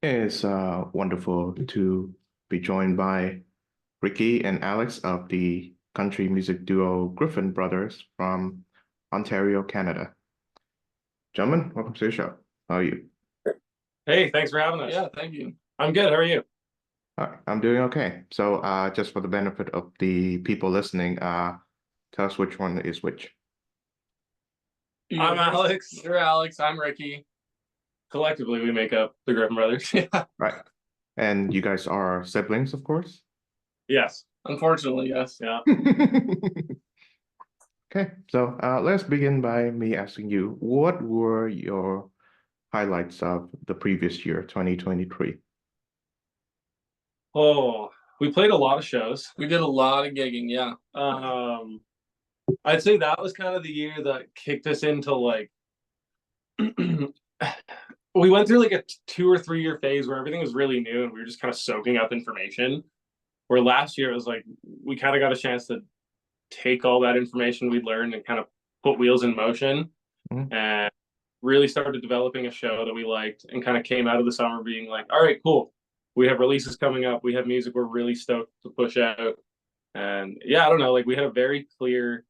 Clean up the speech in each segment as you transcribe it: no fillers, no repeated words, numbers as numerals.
It's wonderful to be joined by Ricky and Alex of the country music duo Griffin Brothers from Ontario, Canada. Gentlemen, welcome to the show. How are you? Hey, thanks for having us. Yeah, thank you. I'm good. How are you? I'm doing okay. So, just for the benefit of the people listening, tell us which one is which. I'm Alex. You're Alex. I'm Ricky. Collectively, we make up the Griffin Brothers. Yeah. Right. And you guys are siblings, of course. Yes. Unfortunately, yes. Yeah. Okay, so let's begin by me asking you, what were your highlights of the previous year, 2023? Oh, we played a lot of shows. We did a lot of gigging, yeah. I'd say that was kind of the year that kicked us into like we went through like a 2 or 3 year phase where everything was really new and we were just kind of soaking up information. Where last year it was like we kind of got a chance to take all that information we'd learned and kind of put wheels in motion Mhm. and really started developing a show that we liked and kind of came out of the summer being like, all right, cool. We have releases coming up. We have music we're really stoked to push out. And yeah, I don't know, like we had a very clear,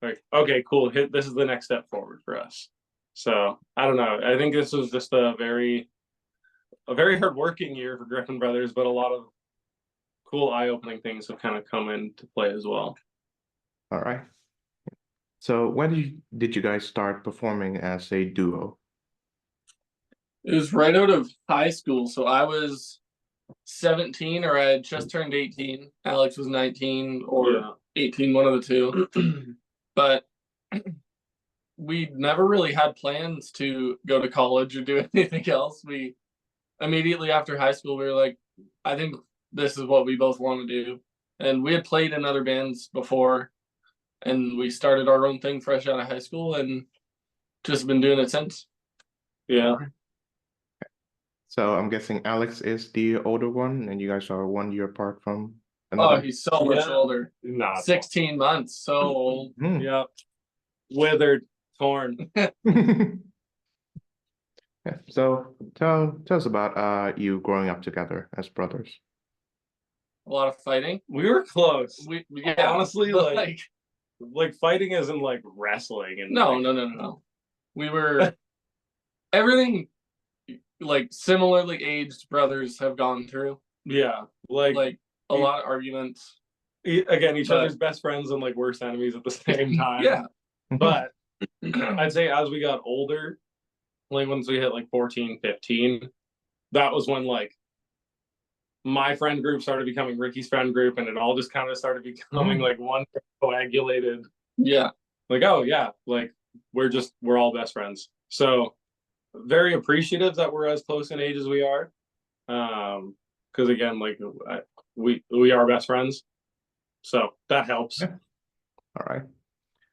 like, okay, cool. This is the next step forward for us. So I don't know. I think this was just a very hardworking year for Griffin Brothers, but a lot of cool eye-opening things have kind of come into play as well. All right. So when did you guys start performing as a duo? It was right out of high school. So I was 17 or I had just turned 18. Alex was 19 or 18, one of the two. But we never really had plans to go to college or do anything else. We immediately after high school, we were like, I think this is what we both want to do. And we had played in other bands before, and we started our own thing fresh out of high school and just been doing it since. Yeah. So I'm guessing Alex is the older one, and you guys are 1 year apart from Oh, another. he's so much older. Not 16 months. So old. Yeah. Withered, torn. Yeah. So tell us about you growing up together as brothers. A lot of fighting. We were close. Yeah, Honestly, like fighting isn't like wrestling and no. We were everything like similarly aged brothers have gone through. yeah, Like a lot of arguments. again, each But- other's best friends and like worst enemies at the same time. Yeah. But I'd say as we got older, like once we hit like 14, 15, that was when like my friend group started becoming Ricky's friend group, and it all just kind of started becoming like one coagulated. Yeah. Like, oh yeah, like we're all best friends. So very appreciative that we're as close in age as we are. Because again, like we are best friends, so that helps. Yeah. All right.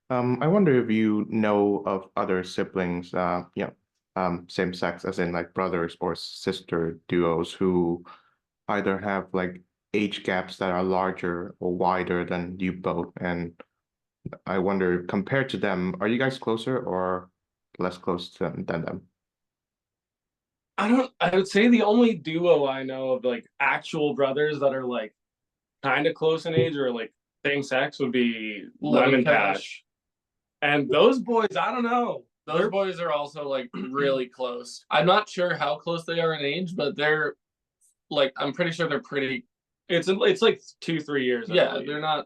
I wonder if you know of other siblings, same sex, as in like brothers or sister duos who either have like age gaps that are larger or wider than you both. And I wonder, compared to them, are you guys closer or less close to them than them? I would say the only duo I know of like actual brothers that are like kind of close in age or like same sex would be Lemon Cash. And those boys, I don't know. Those boys are also like really close. I'm not sure how close they are in age, but they're like I'm pretty sure they're pretty. It's like 2, 3 years. Yeah, they're not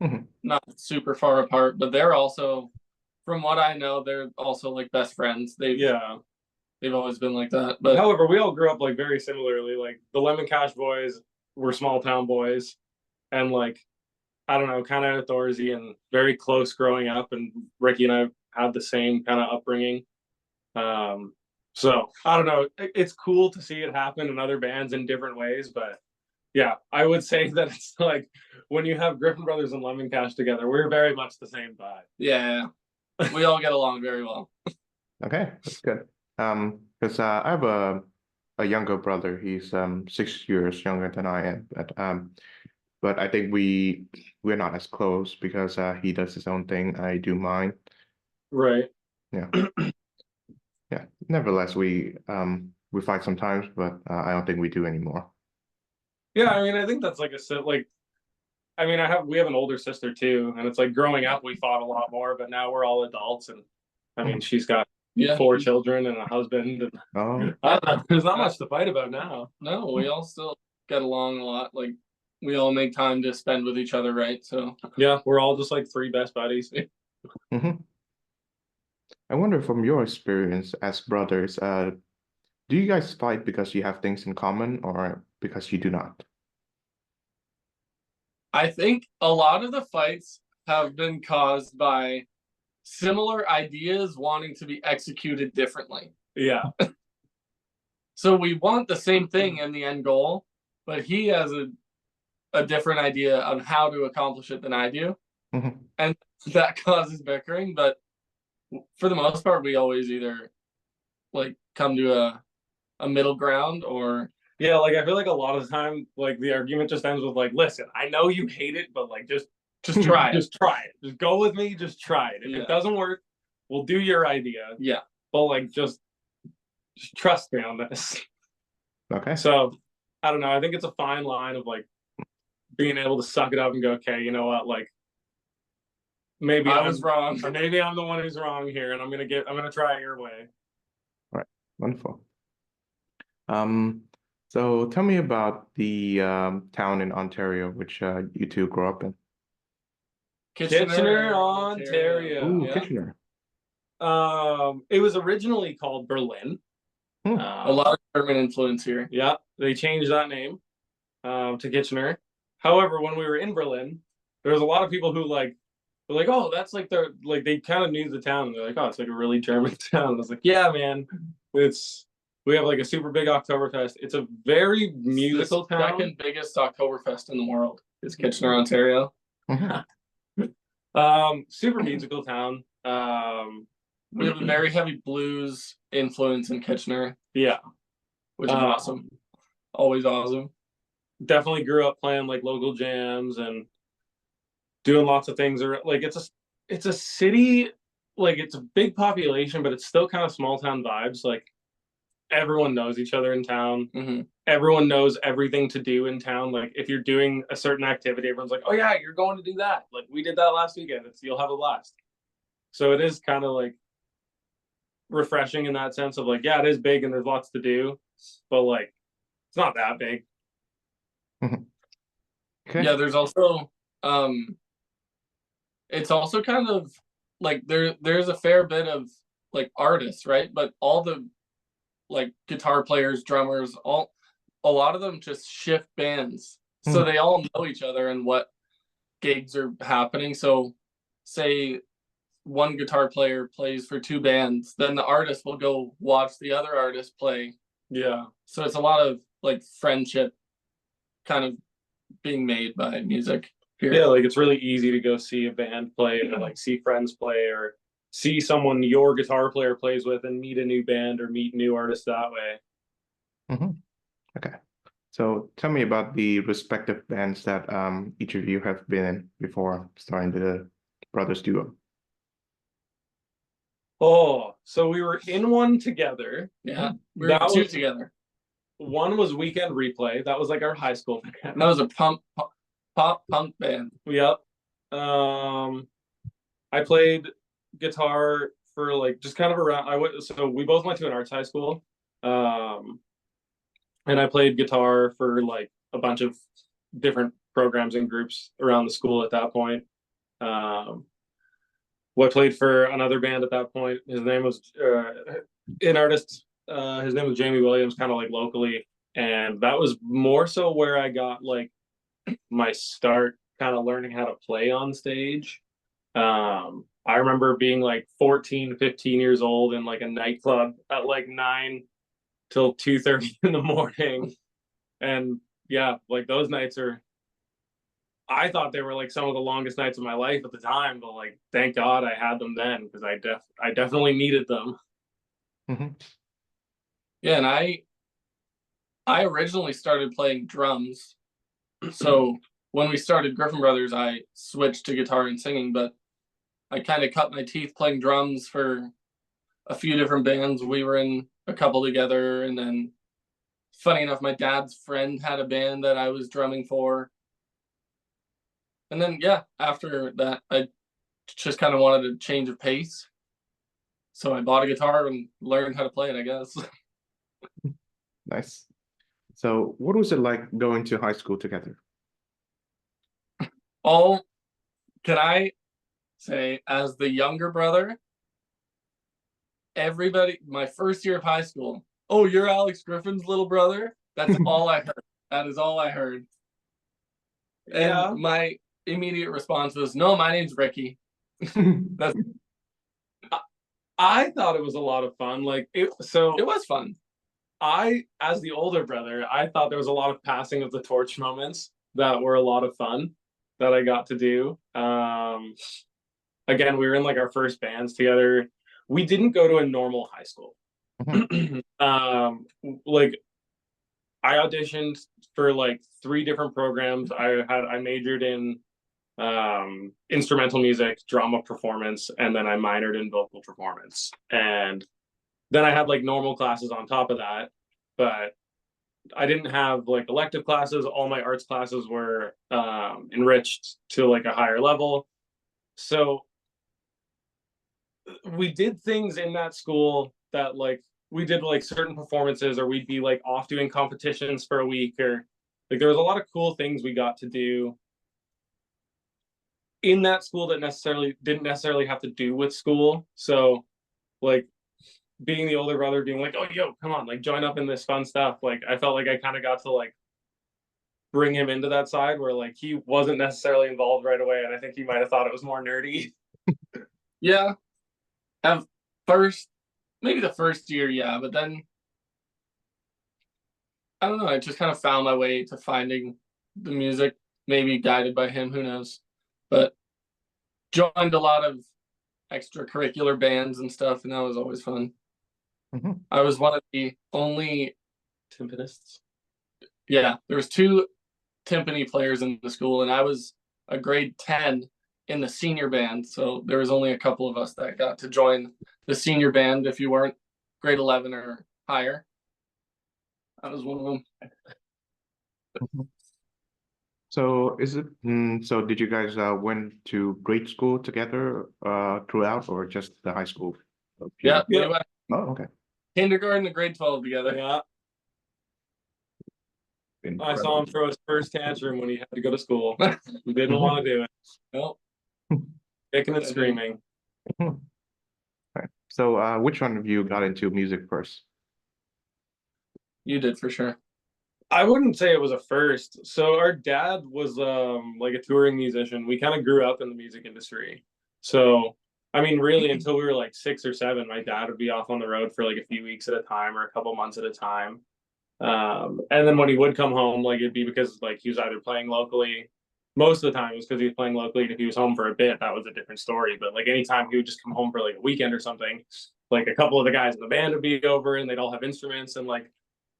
Mhm. not super far apart, but they're also, from what I know, they're also like best friends. They've always been like that. But however, we all grew up like very similarly. Like the Lemon Cash boys were small town boys, and like I don't know, kind of outdoorsy and very close growing up. And Ricky and I had the same kind of upbringing. So I don't know. It's cool to see it happen in other bands in different ways, but yeah, I would say that it's like when you have Griffin Brothers and Lemon Cash together, we're very much the same vibe. yeah, we all get along very well. Okay, that's good. Because I have a younger brother. He's 6 years younger than I am, but I think we're not as close because he does his own thing. I do mine. Right. Yeah. Yeah. Nevertheless, we we fight sometimes, but I don't think we do anymore. Yeah, I mean, I think that's like like, I mean, we have an older sister too, and it's like growing up we fought a lot more, but now we're all adults, and I mean, she's got four children and a husband, and Oh, I don't know, there's not much to fight about now. No, we all still get along a lot. Like we all make time to spend with each other, right? So yeah, we're all just like three best buddies. hmm. I wonder from your experience as brothers, do you guys fight because you have things in common or because you do not? I think a lot of the fights have been caused by similar ideas wanting to be executed differently. Yeah. So we want the same thing in the end goal, but he has a different idea on how to accomplish it than I do. Mhm. And that causes bickering. But for the most part, we always either like come to a middle ground or Yeah, like I feel like a lot of the time, like the argument just ends with like, listen, I know you hate it, but like just try it. just try it. Just go with me, just try it. If it doesn't work, we'll do your idea. Yeah. But like just trust me on this. Okay. So I don't know. I think it's a fine line of like being able to suck it up and go, okay, you know what, like maybe I was wrong. Or maybe I'm the one who's wrong here, and I'm gonna try it your way. All right. Wonderful. So tell me about the town in Ontario, which you two grew up in. Kitchener, Ontario. Ooh, Yeah. Kitchener. It was originally called Berlin. A lot of German influence here. Yeah, they changed that name to Kitchener. However, when we were in Berlin, there was a lot of people who were like, oh, that's like they kind of knew the town. And they're like, oh, it's like a really German town. I was like, yeah, man, we have like a super big Oktoberfest. It's a very musical the town. Second biggest Oktoberfest in the world is Kitchener, Ontario. Super musical town. We have a very heavy blues influence in Kitchener. Yeah, which is awesome. Always awesome. Definitely grew up playing like local jams and doing lots of things. Like it's a city, like it's a big population, but it's still kind of small town vibes. Like everyone knows each other in town. Mm-hmm. Everyone knows everything to do in town. Like if you're doing a certain activity, everyone's like, oh yeah, you're going to do that. Like we did that last weekend. You'll have a blast. So it is kind of like refreshing in that sense of like, yeah, it is big and there's lots to do, but like it's not that big. Okay. Yeah, there's also it's also kind of like there's a fair bit of like artists, right? But all the like guitar players, drummers, a lot of them just shift bands. So they all know each other and what gigs are happening. So say one guitar player plays for two bands, then the artist will go watch the other artist play. Yeah. So it's a lot of like friendship kind of being made by music here. Yeah, like it's really easy to go see a band play or like see friends play or see someone your guitar player plays with and meet a new band or meet new artists that way. Okay. So tell me about the respective bands that each of you have been in before starting the brothers duo. Oh, so we were in one together. Yeah, we were two together. One was Weekend Replay. That was like our high school band. That was a pop punk band. Yep. I played guitar for like just kind of around. So we both went to an arts high school. And I played guitar for like a bunch of different programs and groups around the school at that point. I played for another band at that point. His name was an artist. His name was Jamie Williams, kind of like locally, and that was more so where I got like my start, kind of learning how to play on stage. I remember being like 14, 15 years old in like a nightclub at like 9 till 2:30 in the morning, and yeah, like those nights I thought they were like some of the longest nights of my life at the time, but like thank God I had them then because I definitely needed them. Yeah, and I originally started playing drums. So when we started Griffin Brothers, I switched to guitar and singing, but I kind of cut my teeth playing drums for a few different bands we were in a couple together, and then funny enough, my dad's friend had a band that I was drumming for. And then yeah, after that I just kind of wanted a change of pace. So I bought a guitar and learned how to play it, I guess. Nice. So what was it like going to high school together? All can I say, as the younger brother, everybody, my first year of high school, oh, you're Alex Griffin's little brother? That's all I heard. That is all I heard. And Yeah. my immediate response was, no, my name's Ricky. That's I thought it was a lot of fun. Like it was fun. as the older brother, I thought there was a lot of passing of the torch moments that were a lot of fun that I got to do. Again, we were in like our first bands together. We didn't go to a normal high school. Like I auditioned for like 3 different programs. I majored in instrumental music, drama performance, and then I minored in vocal performance. And then I had like normal classes on top of that, but I didn't have like elective classes. All my arts classes were enriched to like a higher level. So we did things in that school that like we did like certain performances, or we'd be like off doing competitions for a week, or like there was a lot of cool things we got to do in that school that didn't necessarily have to do with school. So like being the older brother, being like, oh yo, come on, like join up in this fun stuff. Like I felt like I kind of got to like bring him into that side where like he wasn't necessarily involved right away, and I think he might have thought it was more nerdy. Yeah. Maybe the first year, yeah, but then I don't know, I just kind of found my way to finding the music, maybe guided by him, who knows. But joined a lot of extracurricular bands and stuff, and that was always fun. I was one of the only Timpanists. Yeah, there was 2 timpani players in the school, and I was a grade 10 in the senior band, so there was only a couple of us that got to join the senior band if you weren't grade 11 or higher. I was one of them. So so did you guys went to grade school together throughout, or just the high school Yeah, period? we went Oh, okay. kindergarten to grade 12 together. Yeah. I saw him throw his first tantrum when he had to go to school. He didn't want to do it. Nope. Kicking and screaming. Right. So which one of you got into music first? You did for sure. I wouldn't say it was a first. So our dad was like a touring musician. We kind of grew up in the music industry. So I mean, really, until we were like 6 or 7, my dad would be off on the road for like a few weeks at a time or a couple months at a time. And then when he would come home, like it'd be because like he was either playing locally. Most of the time it was because he was playing locally. And if he was home for a bit, that was a different story. But like anytime he would just come home for like a weekend or something, like a couple of the guys in the band would be over and they'd all have instruments, and like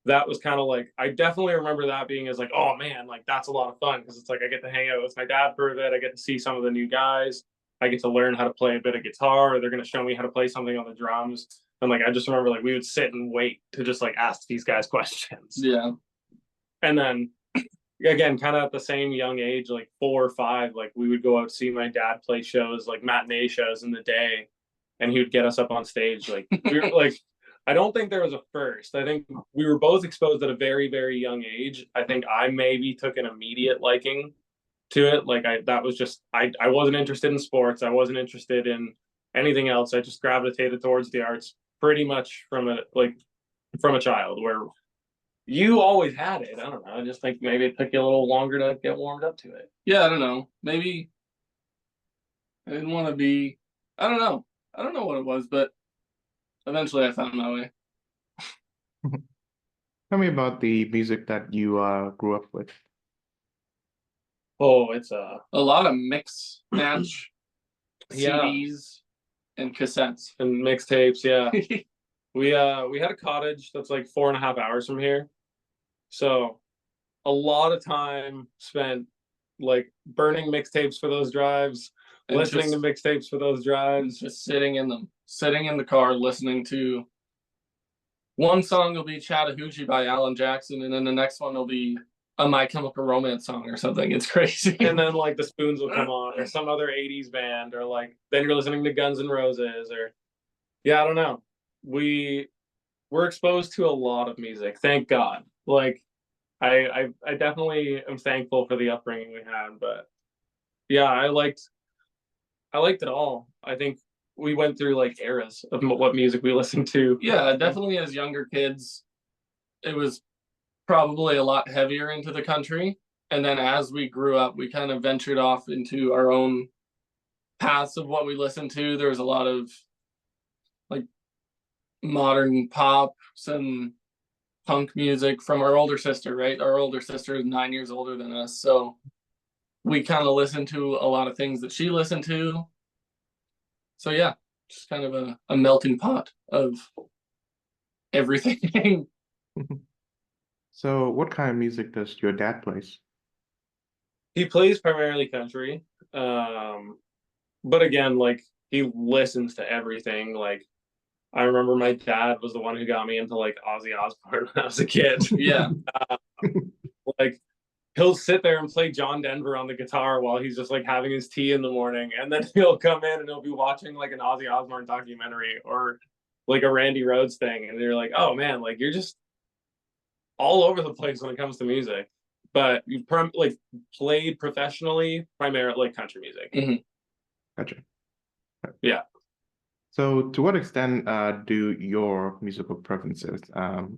that was kind of like, I definitely remember that being as like, oh man, like that's a lot of fun, because it's like I get to hang out with my dad for a bit. I get to see some of the new guys. I get to learn how to play a bit of guitar, or they're going to show me how to play something on the drums. And like I just remember like we would sit and wait to just like ask these guys questions. Yeah. And then again, kind of at the same young age, like 4 or 5, like we would go out see my dad play shows, like matinee shows in the day, and he would get us up on stage. Like we were like, I don't think there was a first. I think we were both exposed at a very, very young age. I think I maybe took an immediate liking to it. Like that was just, I wasn't interested in sports. I wasn't interested in anything else. I just gravitated towards the arts pretty much from a child, where you always had it. I don't know. I just think maybe it took you a little longer to get warmed up to it. Yeah, I don't know. Maybe I didn't want to be, I don't know. I don't know what it was, but eventually I found my way. Tell me about the music that you grew up with. Oh, it's a lot of mix match Yeah. CDs and cassettes. and mixtapes. Yeah. We had a cottage that's like 4.5 hours from here. So a lot of time spent like burning mixtapes for those drives, And listening to mixtapes for those drives. just sitting in the car listening to one song will be Chattahoochee by Alan Jackson, and then the next one will be a My Chemical Romance song or something. It's crazy. And then like the Spoons will come on, or some other 80s band, or like then you're listening to Guns N' Roses, or yeah, I don't know. We're exposed to a lot of music, thank God. Like I definitely am thankful for the upbringing we had, but yeah, I liked it all. I think we went through like eras of what music we listened to. Yeah, definitely as younger kids, it was probably a lot heavier into the country. And then as we grew up, we kind of ventured off into our own paths of what we listened to. There was a lot of like modern pop, some punk music from our older sister, right? Our older sister is 9 years older than us. So we kind of listened to a lot of things that she listened to. So yeah, just kind of a melting pot of everything. So what kind of music does your dad plays? He plays primarily country. But again, like he listens to everything. Like I remember my dad was the one who got me into like Ozzy Osbourne when I was a kid. Yeah. Like he'll sit there and play John Denver on the guitar while he's just like having his tea in the morning, and then he'll come in and he'll be watching like an Ozzy Osbourne documentary or like a Randy Rhoads thing, and you're like, oh man, like you're just all over the place when it comes to music. But you like played professionally, primarily like country music. Mhm. Gotcha. Yeah. So to what extent do your musical preferences,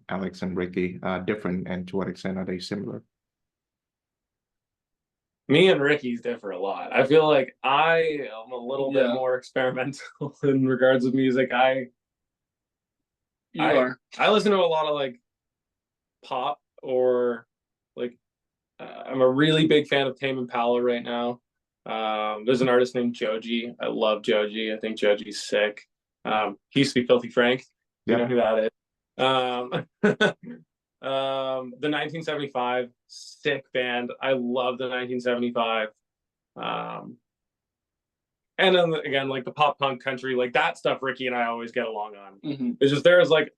Alex and Ricky, different, and to what extent are they similar? Me and Ricky's differ a lot. I feel like I am a little bit more experimental in regards of music. I listen to a lot of like pop or like I'm a really big fan of Tame Impala right now. There's an artist named Joji. I love Joji. I think Joji's sick. He used to be Filthy Frank. You know who that is. The 1975, sick band. I love the 1975. And then again, like the pop punk country, like that stuff Ricky and I always get along on. Mm-hmm. It's just there's like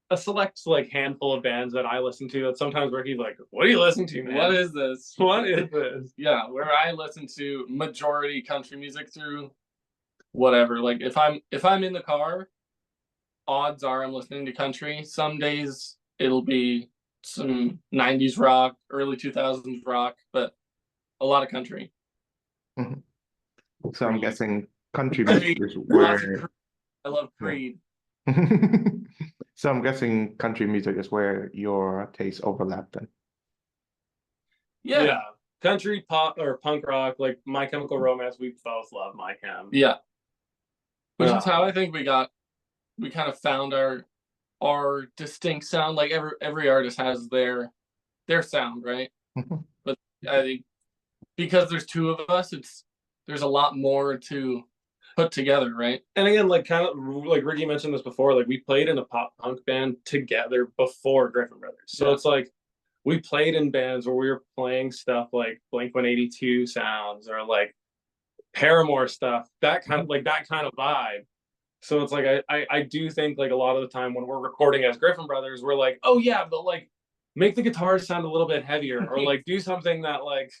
a select like handful of bands that I listen to that sometimes Ricky's like, what are you listening to, man? What is this? What is this? Yeah, where I listen to majority country music through whatever. Like if I'm in the car, odds are I'm listening to country. Some days it'll be some 90s rock, early 2000s rock, but a lot of country. Mm-hmm. So I'm guessing country music is where I love Creed. So I'm guessing country music is where your tastes overlap then. Yeah. Country, pop, or punk rock, like My Chemical Romance, we both love My Chem. Yeah. Which is how I think we kind of found our distinct sound. Like every artist has their sound, right? But I think because there's two of us, there's a lot more to put together, right? And again, like kind of like Ricky mentioned this before, like we played in a pop punk band together before Griffin Brothers. So it's like we played in bands where we were playing stuff like Blink-182 sounds or like Paramore stuff, that kind of vibe. So it's like I do think like a lot of the time when we're recording as Griffin Brothers, we're like, oh yeah, but like make the guitars sound a little bit heavier, or like do something that like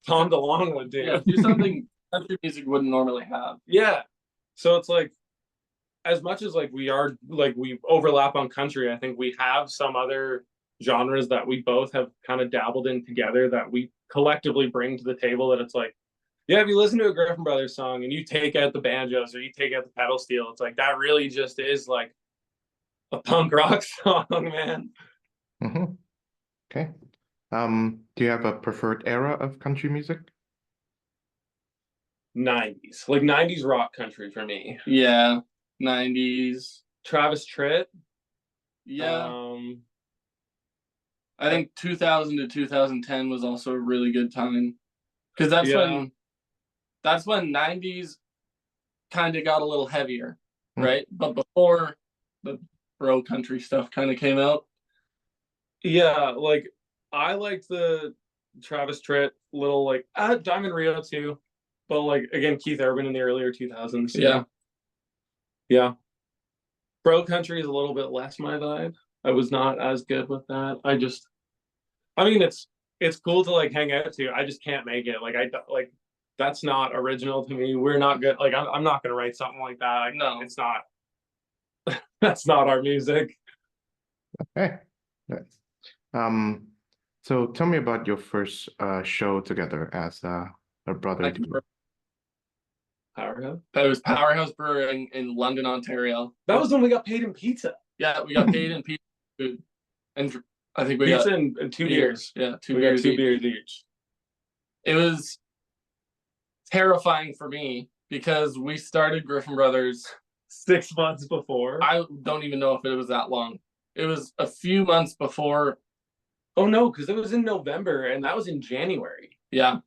Tom DeLonge would do. Yeah, do something country music wouldn't normally have. Yeah. So it's like as much as like we overlap on country, I think we have some other genres that we both have kind of dabbled in together that we collectively bring to the table, that it's like, yeah, if you listen to a Griffin Brothers song and you take out the banjos or you take out the pedal steel, it's like that really just is like a punk rock song, man. Mm-hmm. Okay. Do you have a preferred era of country music? 90s, like 90s rock country for me. Yeah, 90s. Travis Tritt. Yeah. I think 2000 to 2010 was also a really good time, because that's when 90s kind of got a little heavier, right? But before the bro country stuff kind of came out. Yeah, like I liked the Travis Tritt little like Diamond Rio too, but like again Keith Urban in the earlier 2000s. Yeah. Bro country is a little bit less my vibe. I was not as good with that. I mean, it's cool to like hang out to. I just can't make it. Like like that's not original to me. We're not good. Like I'm not gonna write something like that. Like, No. it's not. That's not our music. Okay. Nice. So tell me about your first show together as a brother I can duo. Powerhouse. It was Powerhouse Brewing in London, Ontario. That was when we got paid in pizza. Yeah, we got paid in pizza food, and I think we got Pizza and two beers. Yeah, two We got beers. two each. beers each. It was terrifying for me because we started Griffin Brothers. 6 months before. I don't even know if it was that long. It was a few months before. Oh no, because it was in November and that was in January. Yeah,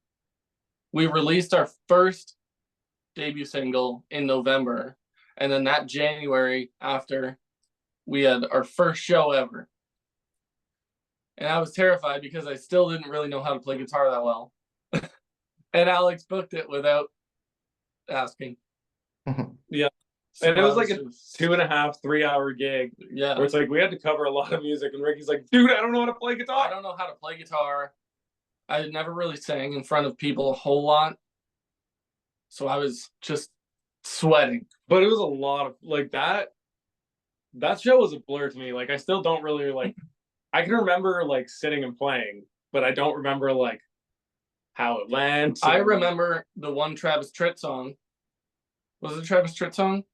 we released our first debut single in November, and then that January after, we had our first show ever. And I was terrified because I still didn't really know how to play guitar that well. And Alex booked it without asking. Yeah. So And it was like a just- 2.5, 3 hour gig yeah. where it's like we had to cover a lot of music, and Ricky's like, dude, I don't know how to play I guitar. don't know how to play guitar. I had never really sang in front of people a whole lot. So I was just sweating. But it was a lot of like that show was a blur to me. Like I still don't really like I can remember like sitting and playing, but I don't remember like how it went. I and- remember the one Travis Tritt song. Was it a Travis Tritt song?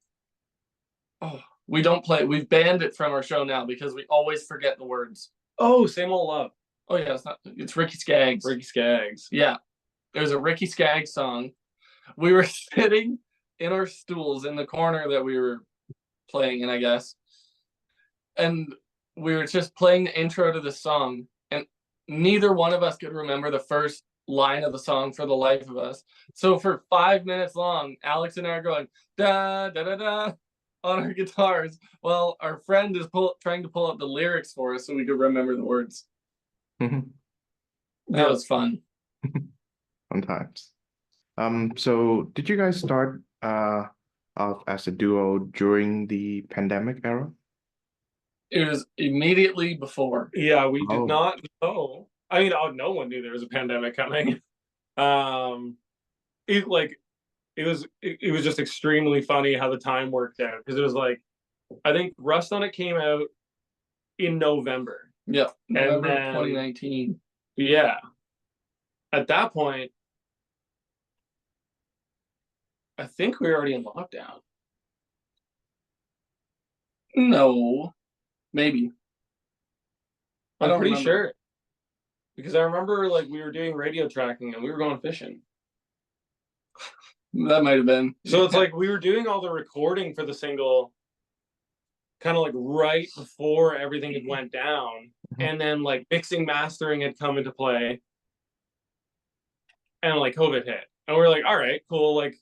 Oh, we don't play. We've banned it from our show now because we always forget the words. Oh, Same Old Love. Oh yeah, it's Ricky Skaggs. Ricky Skaggs. Yeah. It was a Ricky Skaggs song. We were sitting in our stools in the corner that we were playing in, I guess. And we were just playing the intro to the song, and neither one of us could remember the first line of the song for the life of us. So for 5 minutes long, Alex and I are going da da da da on our guitars while our friend is trying to pull up the lyrics for us so we could remember the words. Mhm. That was fun. Fun times. So did you guys start off as a duo during the pandemic era? It was immediately before. Yeah, we did Oh. not know. I mean, no one knew there was a pandemic coming. It was just extremely funny how the time worked out because it was like I think Rust on It came out in November. Yeah, November then- 2019. Yeah. At that point, I think we were already in lockdown. No, maybe. I I'm don't pretty remember. sure. Because I remember like we were doing radio tracking and we were going fishing. That might have been. So it's like we were doing all the recording for the single kind of like right before everything had went down. Mhm. And then like mixing, mastering had come into play. And like COVID hit. And we are like, all right, cool, like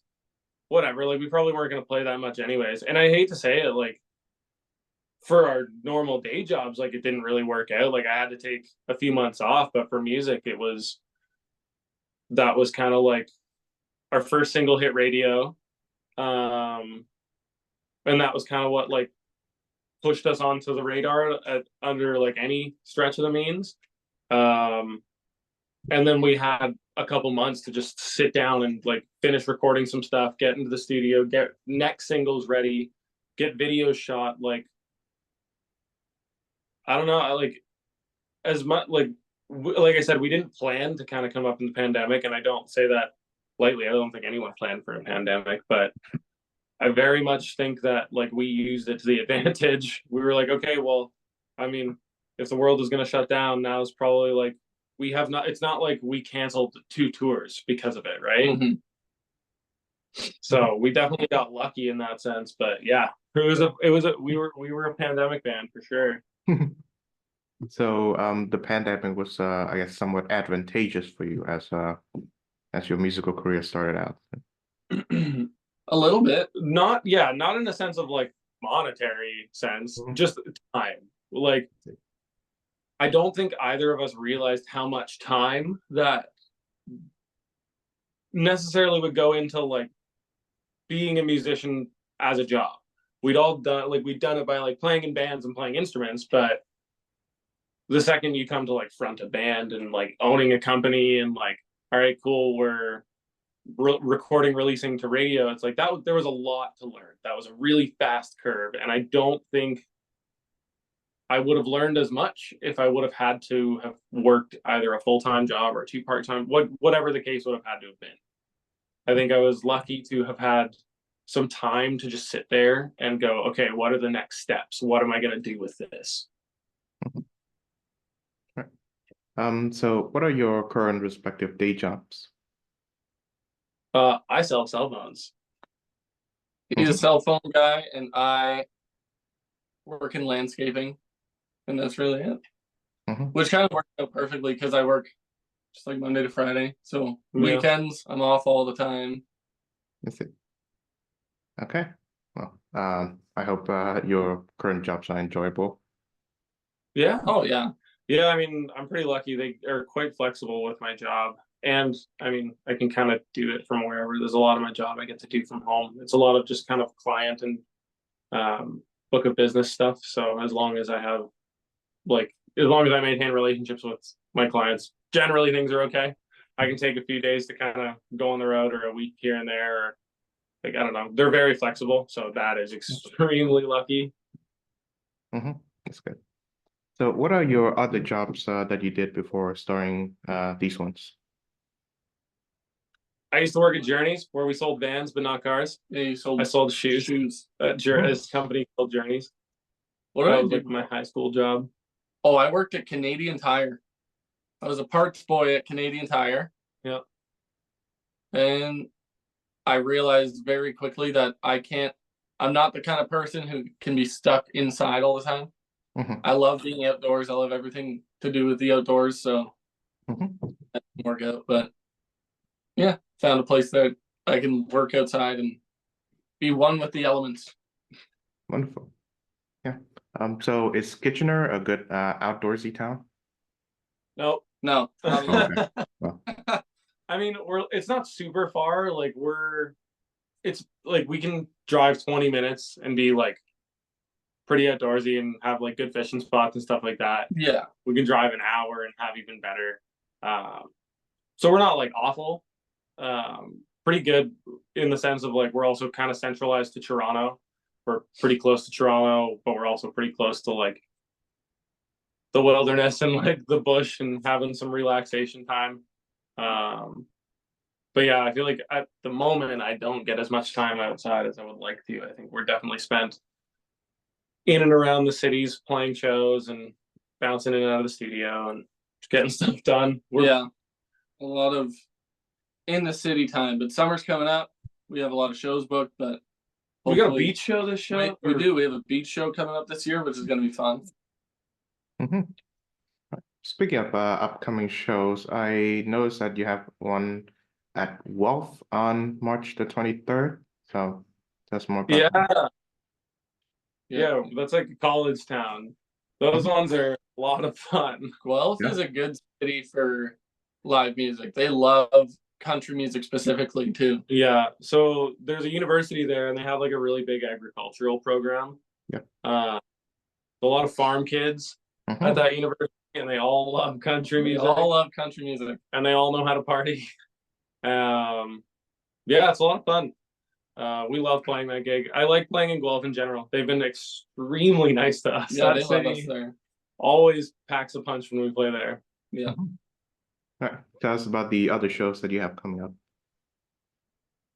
whatever. Like we probably weren't gonna play that much anyways. And I hate to say it, like for our normal day jobs, like it didn't really work out. Like I had to take a few months off, but for music, that was kind of like our first single hit radio. And that was kind of what like pushed us onto the radar under like any stretch of the means. And then we had a couple months to just sit down and like finish recording some stuff, get into the studio, get next singles ready, get videos shot. Like, I don't know, like as much like I said, we didn't plan to kind of come up in the pandemic, and I don't say that lightly. I don't think anyone planned for a pandemic, but I very much think that like we used it to the advantage. We were like, okay, well, I mean, if the world is going to shut down, now is probably like we have not. It's not like we canceled 2 tours because of it, right? Mhm. So we definitely got lucky in that sense. But yeah, we were a pandemic band for sure. So the pandemic was I guess somewhat advantageous for you as your musical career started out. A little bit. Not in a sense of like monetary sense, Mhm. just time. Like I don't think either of us realized how much time that necessarily would go into like being a musician as a job. we'd done it by like playing in bands and playing instruments, but the second you come to like front a band and like owning a company and like, all right, cool, we're recording, releasing to radio, it's like there was a lot to learn. That was a really fast curve, and I don't think I would have learned as much if I would have had to have worked either a full-time job or 2 part-time, whatever the case would have had to have been. I think I was lucky to have had some time to just sit there and go, okay, what are the next steps? What am I going to do with this? So what are your current respective day jobs? I sell cell phones. He's a cell phone guy, and I work in landscaping, and that's really it. Which kind of works out perfectly because I work just like Monday to Friday. So weekends, I'm off all the time. That's it. Okay. Well, I hope your current jobs are enjoyable. Yeah. Oh, yeah. Yeah, I mean, I'm pretty lucky. They are quite flexible with my job. And I mean, I can kind of do it from wherever. There's a lot of my job I get to do from home. It's a lot of just kind of client and book of business stuff. So as long as I have, like, as long as I maintain relationships with my clients, generally things are okay. I can take a few days to kind of go on the road, or a week here and there. Or, like, I don't know. They're very flexible. So that is extremely lucky. That's good. So what are your other jobs that you did before starting these ones? I used to work at Journeys, where we sold vans but not cars. Yeah, I sold shoes at this company called Journeys. What did That I was do? like my high school job. Oh, I worked at Canadian Tire. I was a parts boy at Canadian Tire. Yeah. And I realized very quickly that I'm not the kind of person who can be stuck inside all the time. I love being outdoors. I love everything to do with the outdoors. So that didn't work out. But yeah, found a place that I can work outside and be one with the elements. Wonderful. Yeah. So is Kitchener a good outdoorsy town? Nope. No. Okay. Well. I mean, it's not super far. Like it's like we can drive 20 minutes and be like pretty outdoorsy and have like good fishing spots and stuff like that. Yeah. We can drive an hour and have even better. So we're not like awful. Pretty good in the sense of like we're also kind of centralized to Toronto. We're pretty close to Toronto, but we're also pretty close to like the wilderness and like the bush and having some relaxation time. But yeah, I feel like at the moment I don't get as much time outside as I would like to. I think we're definitely spent in and around the cities playing shows and bouncing in and out of the studio and just getting stuff done. Yeah. A lot of in the city time, but summer's coming up. We have a lot of shows booked, but we got a beach show this show. We do. We have a beach show coming up this year, which is going to be fun. Speaking of upcoming shows, I noticed that you have one at Wealth on March the 23rd. So that's more about that. Yeah, that's like a college town. Those ones are a lot of fun. Guelph is a good city for live music. They love country music specifically too. Yeah, so there's a university there, and they have like a really big agricultural program. Yeah, a lot of farm kids at that university, and they all love country music. They all love country music, and they all know how to party. Yeah, it's a lot of fun. We love playing that gig. I like playing in Guelph in general. They've been extremely nice to us. Yeah, they love us there. Always packs a punch when we play there. Yeah. Tell us about the other shows that you have coming up.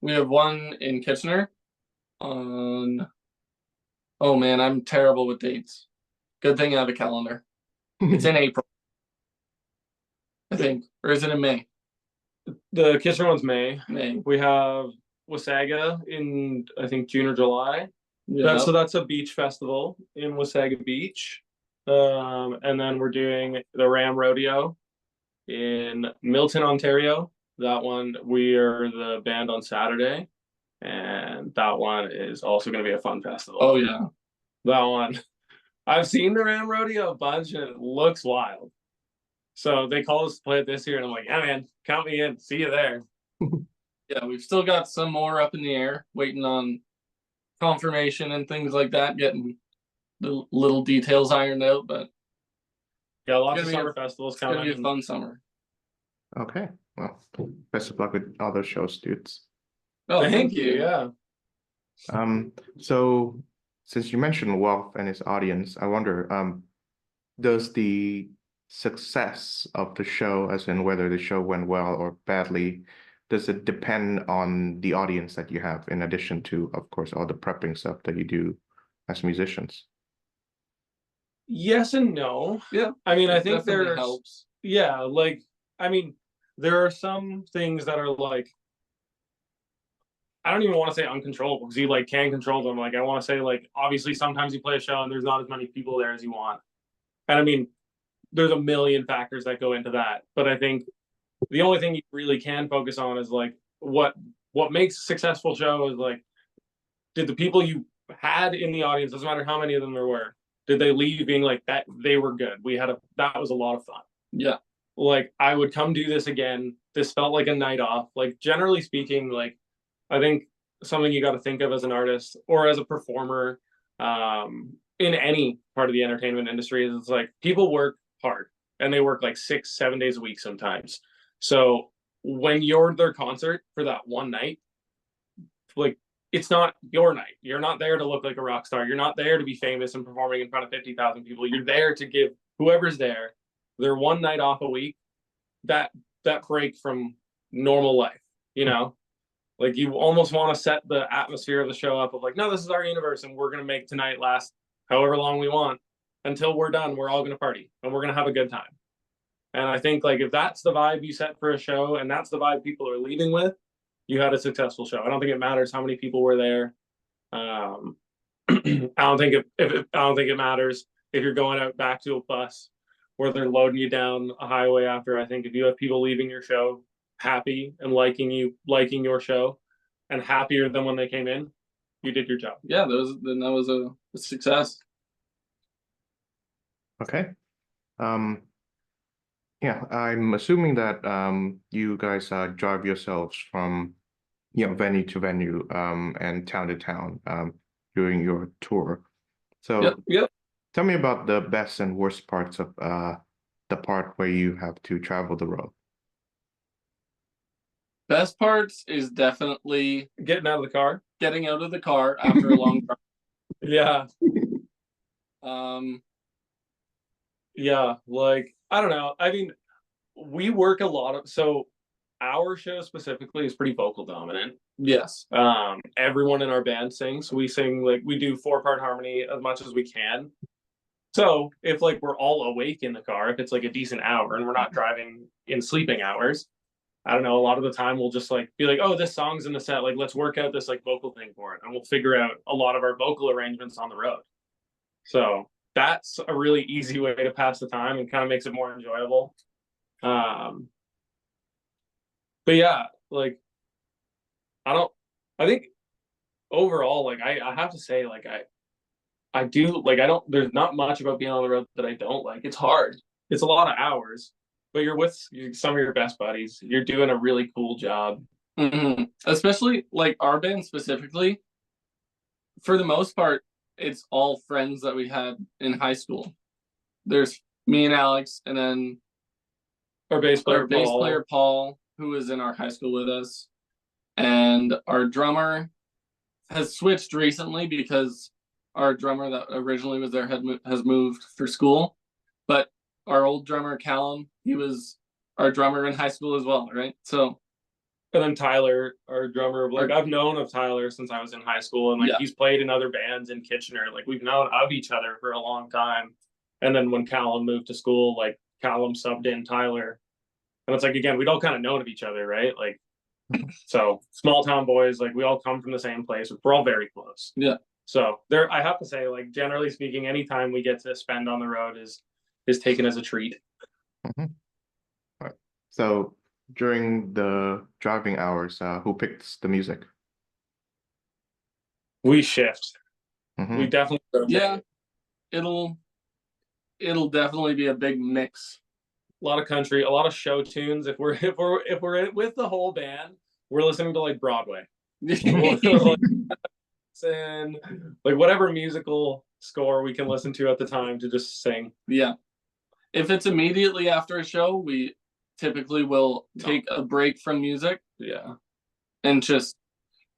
We have one in Kitchener on. Oh man, I'm terrible with dates. Good thing I have a calendar. It's in April, I think, or is it in May? The Kitchener one's May. May. We have Wasaga in, I think, June or July. Yeah. So that's a beach festival in Wasaga Beach. And then we're doing the Ram Rodeo in Milton, Ontario. That one, we are the band on Saturday. And that one is also going to be a fun festival. Oh, yeah. That one. I've seen the Ram Rodeo a bunch, and it looks wild. So they called us to play it this year, and I'm like, yeah, man, count me in. See you there. Yeah, we've still got some more up in the air, waiting on confirmation and things like that, getting the little details ironed out. But Yeah, lots of Gonna be a- summer festivals it's gonna be a coming. fun summer. Okay, well, best of luck with all those shows, dudes. Oh, Thank you. Yeah. So since you mentioned Wolf and his audience, I wonder, does the success of the show, as in whether the show went well or badly, does it depend on the audience that you have, in addition to, of course, all the prepping stuff that you do as musicians? Yes and no. Yeah, I mean, I it think definitely there's helps. yeah, like I mean, there are some things that are like I don't even want to say uncontrollable because you like can control them. Like I want to say like obviously sometimes you play a show and there's not as many people there as you want. And I mean, there's a million factors that go into that. But I think the only thing you really can focus on is like what makes a successful show is like did the people you had in the audience, doesn't matter how many of them there were, did they leave being like that they were good. That was a lot of fun. Yeah. Like I would come do this again. This felt like a night off. Like generally speaking, like I think something you got to think of as an artist or as a performer in any part of the entertainment industry is it's like people work hard and they work like 6, 7 days a week sometimes. So when you're their concert for that one night, like it's not your night. You're not there to look like a rock star. You're not there to be famous and performing in front of 50,000 people. You're there to give whoever's there their one night off a week, that break from normal life, you know? Like you almost want to set the atmosphere of the show up of like, no, this is our universe and we're going to make tonight last however long we want until we're done. We're all going to party and we're going to have a good time. And I think like if that's the vibe you set for a show and that's the vibe people are leaving with, you had a successful show. I don't think it matters how many people were there. I don't think it matters if you're going out back to a bus where they're loading you down a highway after. I think if you have people leaving your show happy and liking your show and happier than when they came in, you did your job. Yeah, that was a success. Okay. Yeah, I'm assuming that you guys drive yourselves from venue to venue and town to town during your tour. So Yep. tell me about the best and worst parts of the part where you have to travel the road. Best parts is definitely Getting out of the car. getting out of the car after a long drive. Yeah. Um, Yeah, like I don't know. I mean, we work a lot of so our show specifically is pretty vocal dominant. yes. Everyone in our band sings. We sing like we do 4-part harmony as much as we can. So if like we're all awake in the car, if it's like a decent hour and we're not driving in sleeping hours, I don't know, a lot of the time we'll just like be like, oh, this song's in the set, like let's work out this like vocal thing for it. And we'll figure out a lot of our vocal arrangements on the road. So that's a really easy way to pass the time and kind of makes it more enjoyable. But yeah, like I think overall, like I have to say, like I do like I don't there's not much about being on the road that I don't like. It's hard. It's a lot of hours, but you're with some of your best buddies. You're doing a really cool job. Mm-hmm. Especially like our band specifically, for the most part, it's all friends that we had in high school. There's me and Alex, and then Our bass player, our bass Paul. player Paul, who was in our high school with us, and our drummer has switched recently because our drummer that originally was there has moved for school. But our old drummer Callum, he was our drummer in high school as well, right? So And then Tyler, our drummer, like I've known of Tyler since I was in high school, and like he's played in other bands in Kitchener. Like we've known of each other for a long time. And then when Callum moved to school, like Callum subbed in Tyler, and it's like again we'd all kind of known of each other, right? Like so small town boys, like we all come from the same place. We're all very close. Yeah. So there, I have to say, like generally speaking, any time we get to spend on the road is taken as a treat. Mm-hmm. All right. So during the driving hours, who picks the music? We shift. Mm-hmm. We definitely rotate. yeah, it'll definitely be a big mix. A lot of country, a lot of show tunes. If we're with the whole band, we're listening to like Broadway. Jackson, like whatever musical score we can listen to at the time to just sing. Yeah. If it's immediately after a show, we typically will take a break from music Yeah. and just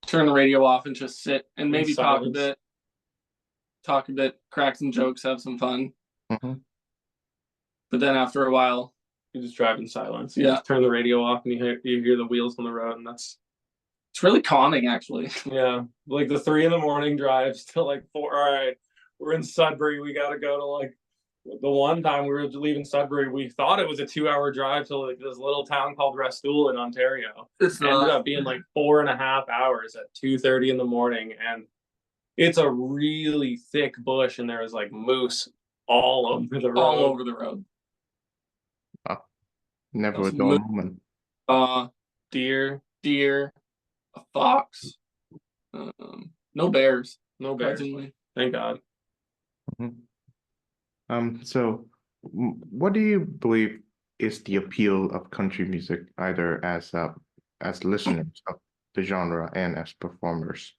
turn the radio off and just sit and maybe talk a bit, crack some jokes, have some fun. Mhm. But then after a while, You just drive in silence. You Yeah. just turn the radio off and you hear the wheels on the road, and that's it's really calming, actually. yeah. Like the 3 a.m. drives to like 4. All right, we're in Sudbury. We got to go to like the one time we were leaving Sudbury. We thought it was a 2-hour drive to like this little town called Restoule in Ontario. It's Ended up being like 4.5 hours at 2:30 in the morning, and it's a really thick bush, and there was like moose all over the road. all over the road. Never a Those dull moment. Deer, A fox. No bears. no bears. Surprisingly. Thank God. So what do you believe is the appeal of country music, either as listeners of the genre and as performers?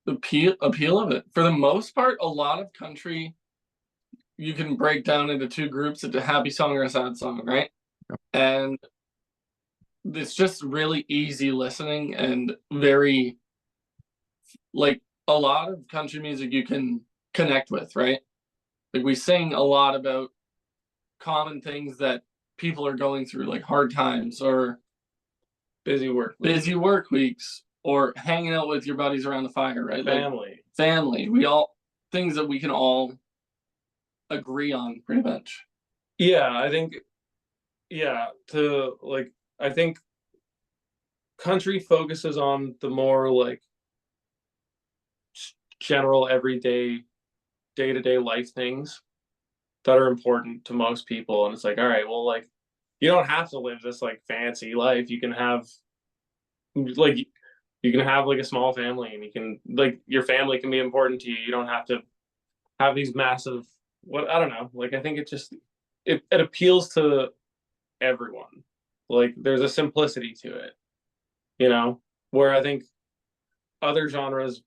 The appeal of it. For the most part, a lot of country you can break down into two groups: it's a happy song or a sad song, right? Yep. And it's just really easy listening and very, like, a lot of country music you can connect with, right? Like, we sing a lot about common things that people are going through, like hard times or Busy work. busy work weeks or hanging out with your buddies around the fire, right? Like, Family. we all things that we can all agree on pretty much. Yeah, I think I think country focuses on the more like general everyday day-to-day life things that are important to most people, and it's like, all right, well, like you don't have to live this like fancy life. You can have like a small family, and you can like your family can be important to you. You don't have to have these massive I don't know. Like I think it appeals to everyone. Like there's a simplicity to it, where I think other genres,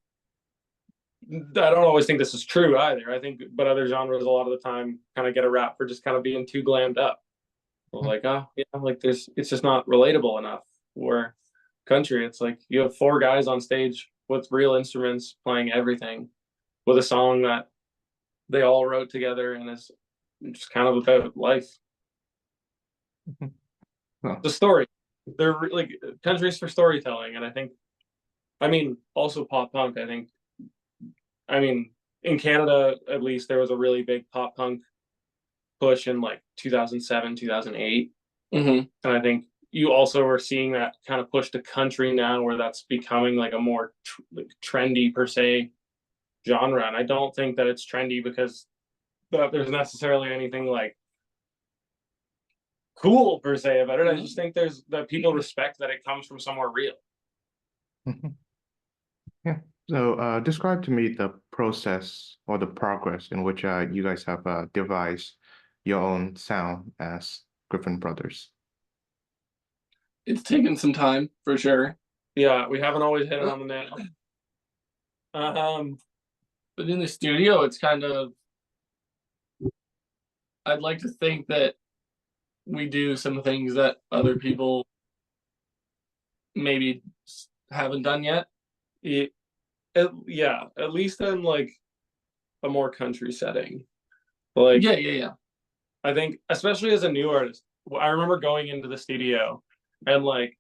I don't always think this is true either. But other genres a lot of the time kind of get a rap for just kind of being too glammed up. Like, like it's just not relatable enough. Where country, it's like you have 4 guys on stage with real instruments playing everything with a song that they all wrote together and is just kind of about life. Well, The story. They're like countries for storytelling, and also pop punk. In Canada at least there was a really big pop punk push in like 2007, 2008, Mm-hmm. and I think you also are seeing that kind of push to country now, where that's becoming like a more trendy per se genre. And I don't think that it's trendy because there's necessarily anything like cool per se about it. I just think that people respect that it comes from somewhere real. yeah. So describe to me the process or the progress in which you guys have devised your own sound as Griffin Brothers. It's taken some time for sure. Yeah, we haven't always hit it on the nail. But in the studio, it's kind of, I'd like to think that we do some things that other people maybe haven't done yet. At least in like a more country setting. Like, Yeah. I think, especially as a new artist, I remember going into the studio and like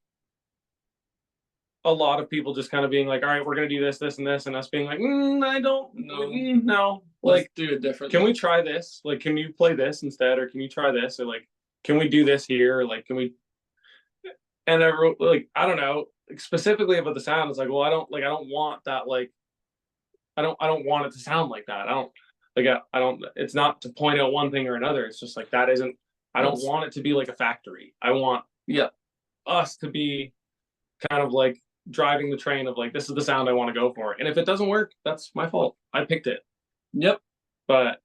a lot of people just kind of being like, all right, we're going to do this, this, and this. And us being like, I don't know. No. Let's Like, do it differently. can we try this? Like, can you play this instead? Or can you try this? Or like, can we do this here? Or like, can we? And I wrote, like, I don't know, specifically about the sound. It's like, well, I don't want that. Like, I don't want it to sound like that. I don't, it's not to point out one thing or another. It's just like, I don't want it to be like a factory. I want us to be kind of like driving the train of like, this is the sound I want to go for. And if it doesn't work, that's my fault. I picked it. Yep. But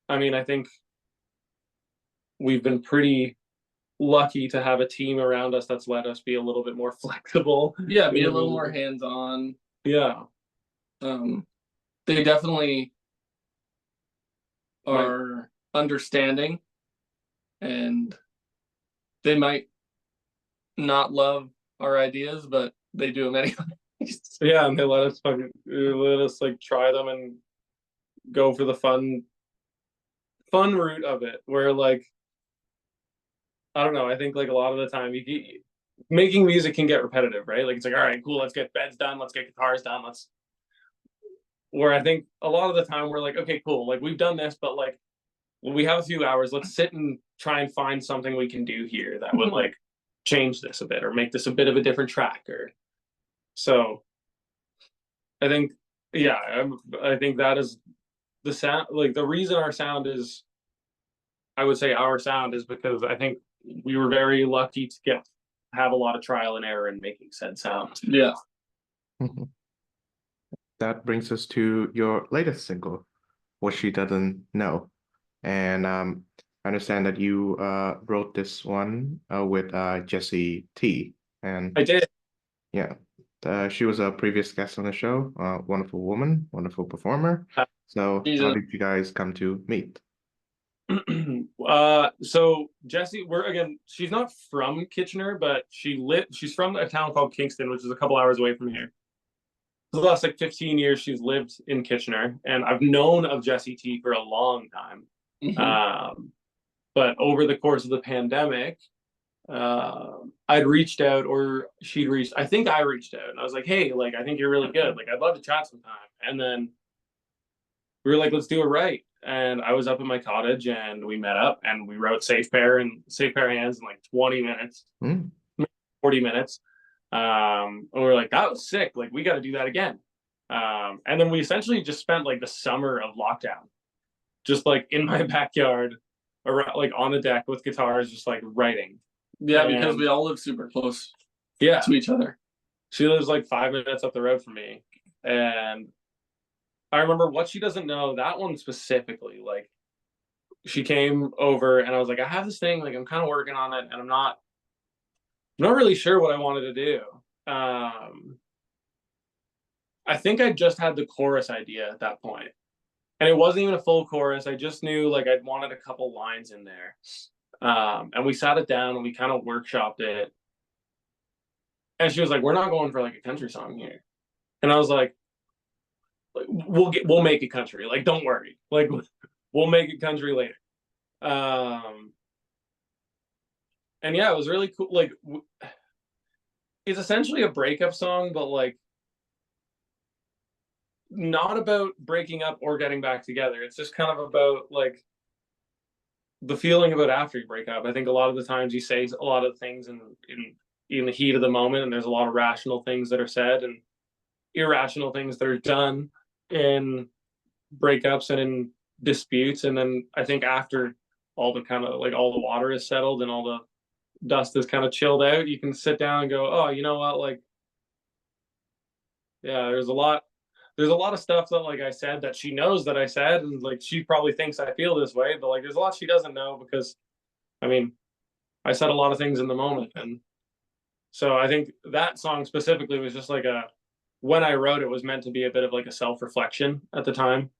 I think we've been pretty lucky to have a team around us that's let us be a little bit more flexible. Yeah, be a little more hands-on. Yeah. They definitely are understanding, and they might not love our ideas, but they do them anyway. Yeah, and they let us like try them and go for the fun route of it, where like I don't know, I think like a lot of the time making music can get repetitive, right? Like it's like, all right, cool, let's get beds done, let's get guitars done, where I think a lot of the time we're like, okay, cool, like we've done this, but like when we have a few hours, let's sit and try and find something we can do here that would like change this a bit or make this a bit of a different track. Or so I think, yeah, I think that is the sound. Like the reason our sound is, I would say our sound is because I think we were very lucky to have a lot of trial and error in making said sound. Yeah. That brings us to your latest single, What She Doesn't Know. And I understand that you wrote this one with Jessie T. And I did. yeah, she was a previous guest on the show, wonderful woman, wonderful performer. So how did you guys come to meet? So Jessie, she's not from Kitchener, but she's from a town called Kingston, which is a couple hours away from here. For the last like 15 years, she's lived in Kitchener, and I've known of Jessie T for a long time. But over the course of the pandemic, I'd reached out, or she'd reached, I think I reached out, and I was like, hey, like, I think you're really good. Like, I'd love to chat sometime. And then we were like, let's do it right. And I was up in my cottage and we met up and we wrote Safe Pair of Hands in like 20 minutes, 40 minutes. And we were like, that was sick. Like, we got to do that again. And then we essentially just spent like the summer of lockdown, just like in my backyard, around, like on the deck with guitars, just like writing. Yeah, because we all live super close to each other. She lives like 5 minutes up the road from me. And I remember What She Doesn't Know, that one specifically, like she came over and I was like, I have this thing, like I'm kind of working on it and I'm not really sure what I wanted to do. I think I just had the chorus idea at that point. And it wasn't even a full chorus. I just knew like I'd wanted a couple lines in there. And we sat it down and we kind of workshopped it. And she was like, we're not going for like a country song here. And I was like, we'll make it country. Like, don't worry. Like, we'll make it country later. And yeah, it was really cool. Like, it's essentially a breakup song, but like not about breaking up or getting back together. It's just kind of about like the feeling about after you break up. I think a lot of the times you say a lot of things in the heat of the moment, and there's a lot of rational things that are said and irrational things that are done in breakups and in disputes. And then I think after all the kind of like all the water is settled and all the dust is kind of chilled out, you can sit down and go, oh, you know what, like, yeah, there's a lot of stuff that like I said that she knows that I said, and like she probably thinks I feel this way, but like there's a lot she doesn't know, because I mean I said a lot of things in the moment. And so I think that song specifically was just like when I wrote it, was meant to be a bit of like a self-reflection at the time.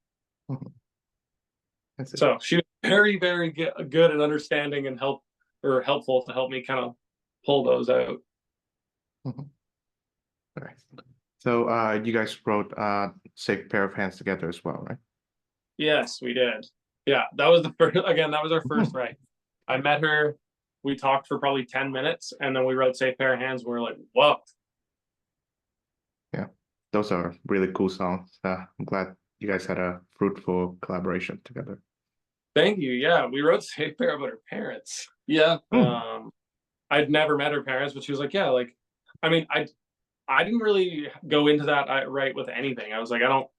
So she was very, very good at understanding and helpful to help me kind of pull those out. All right. So you guys wrote Safe Pair of Hands together as well, right? Yes, we did. Yeah, that was the first, again, that was our first write. I met her, we talked for probably 10 minutes, and then we wrote Safe Pair of Hands, and we were like, whoa. Yeah, those are really cool songs. I'm glad you guys had a fruitful collaboration together. Thank you. Yeah, we wrote Safe Pair about her parents. Yeah. I'd never met her parents, but she was like, yeah, like, I mean, I didn't really go into that right with anything. I was like, what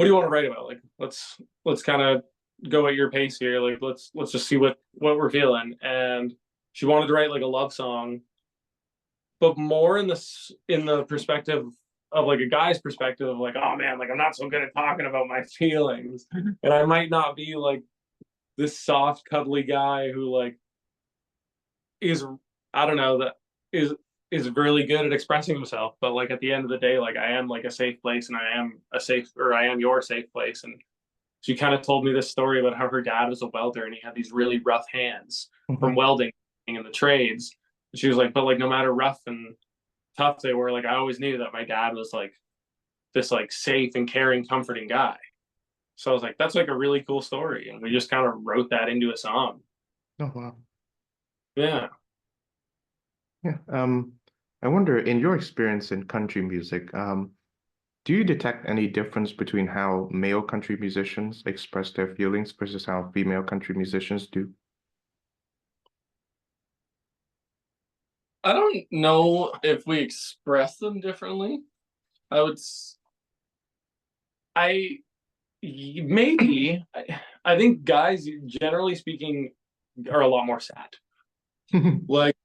do you want to write about? Like, let's kind of go at your pace here. Like, let's just see what we're feeling. And she wanted to write like a love song, but more in the perspective of like a guy's perspective of like, oh man, like I'm not so good at talking about my feelings, and I might not be like this soft, cuddly guy who like is, I don't know, that is really good at expressing himself. But like at the end of the day, like I am like a safe place, and I am your safe place. And she kind of told me this story about how her dad was a welder and he had these really rough hands from welding in the trades. And she was like, but like no matter rough and tough they were, like I always knew that my dad was like this like safe and caring, comforting guy. So I was like, that's like a really cool story. And we just kind of wrote that into a song. Oh, wow. Yeah. Yeah. I wonder, in your experience in country music, do you detect any difference between how male country musicians express their feelings versus how female country musicians do? I don't know if we express them differently. I would, I maybe I think guys, generally speaking, are a lot more sad. Like,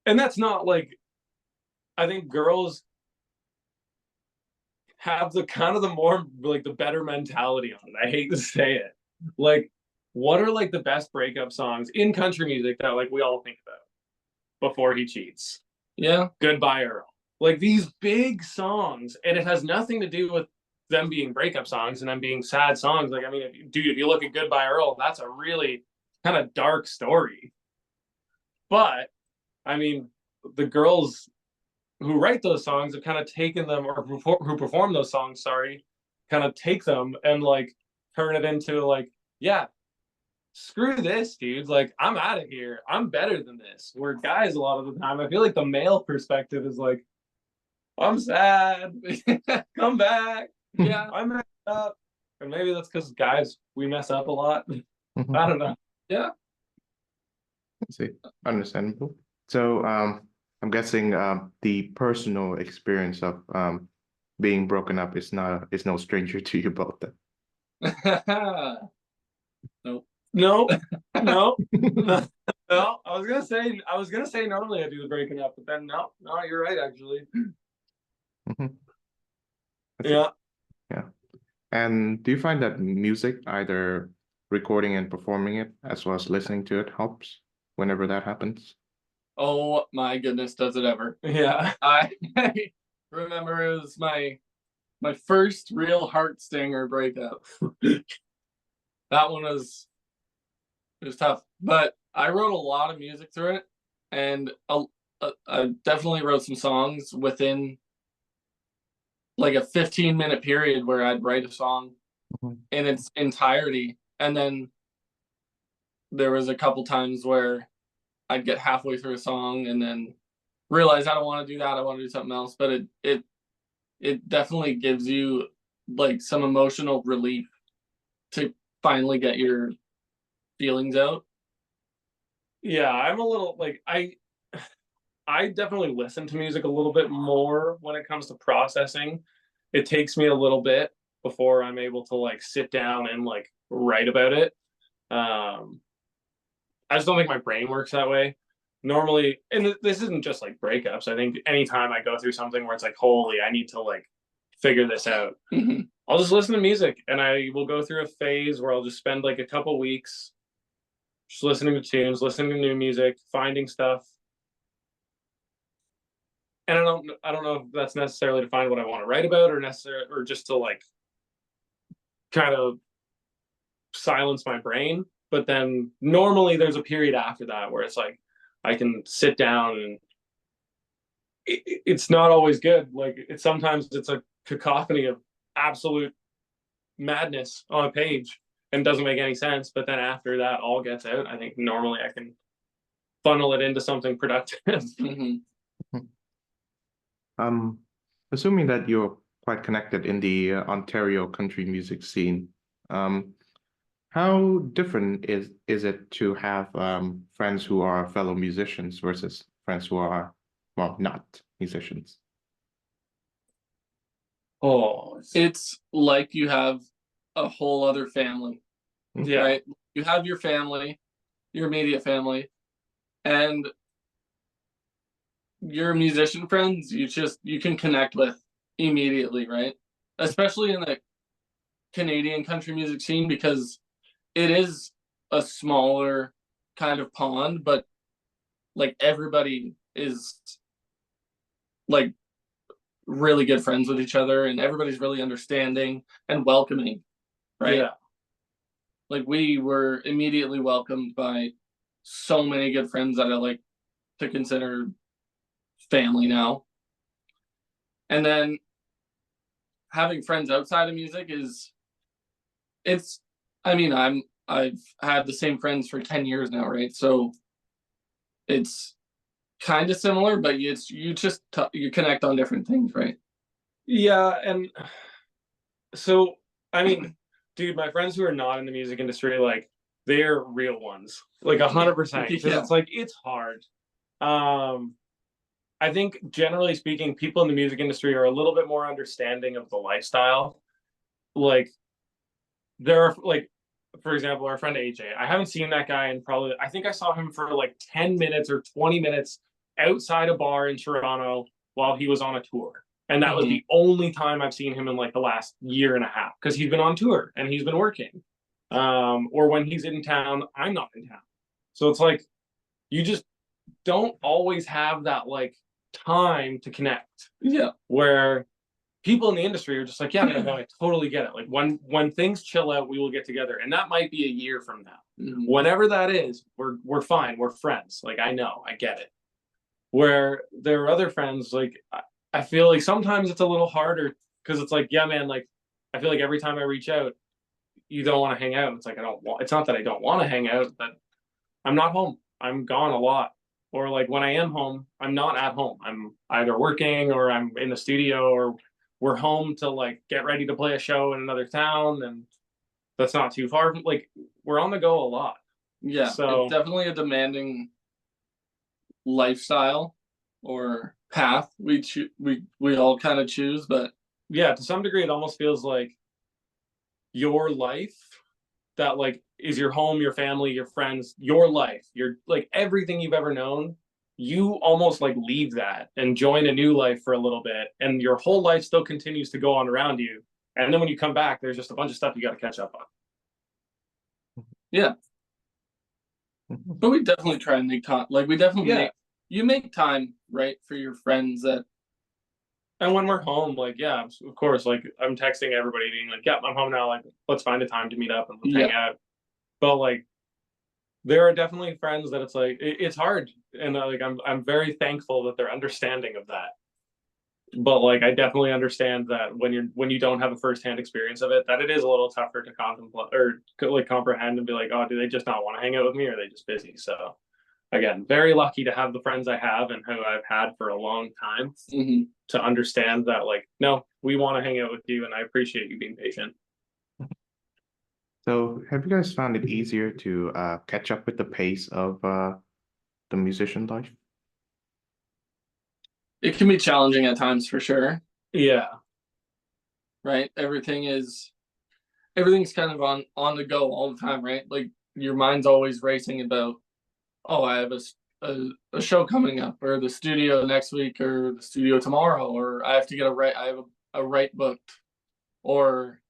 and that's not like, I think girls have the kind of the more like the better mentality on it. I hate to say it. Like, what are like the best breakup songs in country music that like we all think about before he cheats? yeah. Goodbye Earl. Like these big songs, and it has nothing to do with them being breakup songs and them being sad songs. Like, I mean, if you look at Goodbye Earl, that's a really kind of dark story. But I mean, the girls who write those songs have kind of taken them, or who perform those songs, sorry, kind of take them and like turn it into like, yeah, screw this, dude. Like, I'm out of here. I'm better than this. Where guys, a lot of the time, I feel like the male perspective is like, I'm sad. Come back. Yeah. I messed up. And maybe that's because guys, we mess up a lot. I don't know. Yeah. I see. Understandable. So, I'm guessing the personal experience of being broken up is no stranger to you both then. Nope. No, no, no, no. I was gonna say normally I do the breaking up, but then no, you're right actually. Mhm. I see. Yeah. Yeah. And do you find that music, either recording and performing it, as well as listening to it, helps whenever that happens? Oh my goodness, does it ever? Yeah. I remember it was my first real heart stinger breakup. That one was, it was tough, but I wrote a lot of music through it, and I definitely wrote some songs within like a 15-minute period where I'd write a song Mhm. in its entirety, and then there was a couple times where I'd get halfway through a song and then realize I don't want to do that. I want to do something else. But it definitely gives you like some emotional relief to finally get your feelings out. Yeah, I'm a little like I definitely listen to music a little bit more when it comes to processing. It takes me a little bit before I'm able to like sit down and like write about it. Um, I just don't think my brain works that way. Normally, and this isn't just like breakups. I think anytime I go through something where it's like, holy, I need to like figure this out, Mhm. I'll just listen to music, and I will go through a phase where I'll just spend like a couple weeks just listening to tunes, listening to new music, finding stuff. And I don't know if that's necessarily to find what I want to write about, or necessarily, or just to like kind of silence my brain. But then normally there's a period after that where it's like I can sit down, and it's not always good. Like it's a cacophony of absolute madness on a page and doesn't make any sense. But then after that all gets out, I think normally I can funnel it into something productive. Mhm. Um, Assuming that you're quite connected in the Ontario country music scene, um, how different is it to have friends who are fellow musicians versus friends who are, well, not musicians? Oh, It's like you have a whole other family, yeah. right? You have your family, your immediate family, and your musician friends you can connect with immediately, right? Especially in the Canadian country music scene, because it is a smaller kind of pond, but like everybody is like really good friends with each other, and everybody's really understanding and welcoming, right? Yeah. Like we were immediately welcomed by so many good friends that I like to consider family now. And then having friends outside of music it's I mean, I've had the same friends for 10 years now, right? So it's kind of similar, but you connect on different things, right? Yeah, and so I mean, dude, my friends who are not in the music industry, like they're real ones, like 100%. Because Yeah. it's like it's hard. I think generally speaking, people in the music industry are a little bit more understanding of the lifestyle. Like there are like, for example, our friend AJ. I haven't seen that guy in probably. I think I saw him for like 10 minutes or 20 minutes outside a bar in Toronto while he was on a tour. And that was the only time I've seen him in like the last year and a half because he's been on tour and he's been working. Or when he's in town, I'm not in town. So it's like you just don't always have that like time to connect. Yeah. Where people in the industry are just like, yeah, no, I totally get it. Like when things chill out, we will get together. And that might be a year from now. Whenever that is, we're fine. We're friends. Like I know, I get it. Where there are other friends, like I feel like sometimes it's a little harder because it's like, yeah, man, like I feel like every time I reach out, you don't want to hang out. It's like I don't want. It's not that I don't want to hang out, but I'm not home. I'm gone a lot. Or like when I am home, I'm not at home. I'm either working or I'm in the studio or we're home to like get ready to play a show in another town, and that's not too far. Like we're on the go a lot. Yeah, So it's definitely a demanding lifestyle or path we all kind of choose, but yeah, to some degree, it almost feels like your life that like is your home, your family, your friends, your life, your like everything you've ever known. You almost like leave that and join a new life for a little bit, and your whole life still continues to go on around you. And then when you come back, there's just a bunch of stuff you got to catch up on. yeah. But we definitely try and make time. Like we definitely make time, right, for your friends that. And when we're home, like yeah, of course, like I'm texting everybody, being like, "Yeah, I'm home now. Like, let's find a time to meet up and let's hang out." But like, there are definitely friends that it's like it's hard, and like I'm very thankful that they're understanding of that. But like, I definitely understand that when you don't have a firsthand experience of it, that it is a little tougher to contemplate or like comprehend and be like, oh, do they just not want to hang out with me, or are they just busy? So again, very lucky to have the friends I have and who I've had for a long time to understand that like, no, we want to hang out with you, and I appreciate you being patient. So have you guys found it easier to catch up with the pace of the musician life? It can be challenging at times for sure. Yeah. Right? Everything's kind of on the go all the time, right? Like your mind's always racing about, oh, I have a show coming up, or the studio next week, or the studio tomorrow, or I have to get I have a write booked, or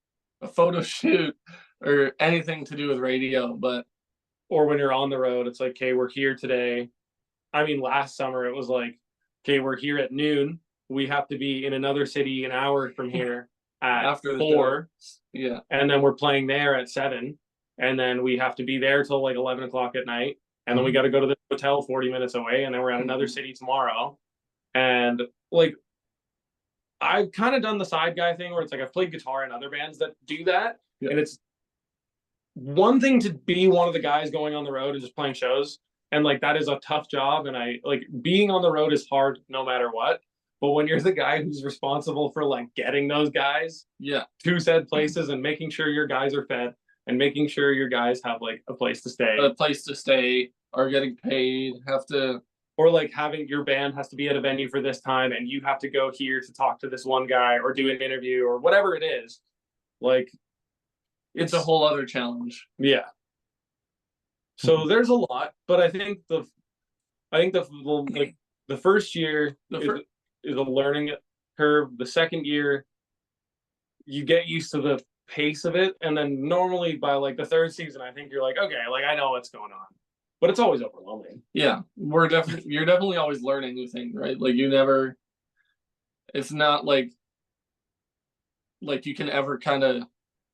a photo shoot, or anything to do with radio. But or when you're on the road, it's like, okay, we're here today. I mean, last summer it was like, okay, we're here at noon. We have to be in another city an hour from here at after 4. Yeah. And then we're playing there at 7. And then we have to be there till like 11 o'clock at night. And then we got to go to the hotel 40 minutes away. And then we're at another city tomorrow. And like, I've kind of done the side guy thing where it's like I've played guitar in other bands that do that. Yeah. And it's one thing to be one of the guys going on the road and just playing shows. And like that is a tough job. And I like being on the road is hard no matter what. But when you're the guy who's responsible for like getting those guys to said places and making sure your guys are fed and making sure your guys have like a place to stay, are getting paid, have to, or like having your band has to be at a venue for this time and you have to go here to talk to this one guy or do an interview or whatever it is. Like it's a whole other challenge. Yeah. So there's a lot, but I think the first year is a learning curve. The second year, you get used to the pace of it, and then normally by like the third season, I think you're like, okay, like I know what's going on. but it's always overwhelming. Yeah, you're definitely always learning new things, right? Like it's not like you can ever kind of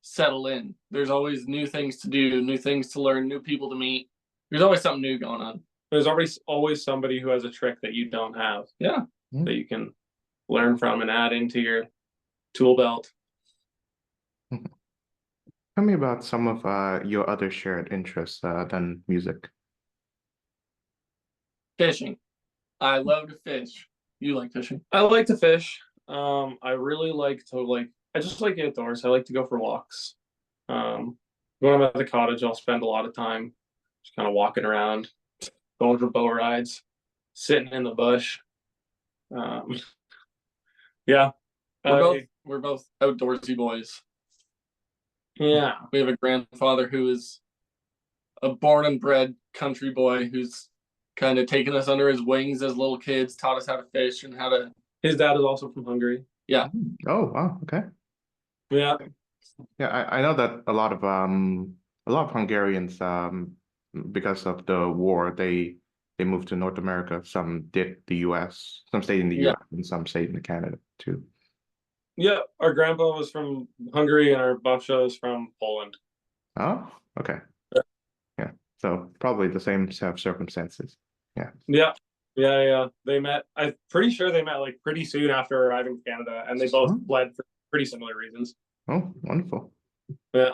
settle in. There's always new things to do, new things to learn, new people to meet. There's always something new going on. There's always somebody who has a trick that you don't have. Yeah. That you can learn from and add into your tool belt. Tell me about some of your other shared interests than music. Fishing. I love to fish. You like fishing? I like to fish. I really like to I just like outdoors. I like to go for walks. When I'm at the cottage, I'll spend a lot of time just kind of walking around, going for boat rides, sitting in the bush. Yeah. We're both outdoorsy boys. Yeah. We have a grandfather who is a born and bred country boy who's kind of taken us under his wings as little kids, taught us how to fish and how to. His dad is also from Hungary. Yeah. Oh, wow. Okay. Yeah. Yeah, I know that a lot of Hungarians, because of the war, they moved to North America. Some did the US, some stayed in the US, and some stayed in Canada too. Yeah, our grandpa was from Hungary and our babcia is from Poland. Oh, okay. Yeah. So probably the same set of circumstances. Yeah. Yeah. Yeah. They met, I'm pretty sure they met like pretty soon after arriving to Canada, and they both fled for pretty similar reasons. Oh, wonderful. Yeah.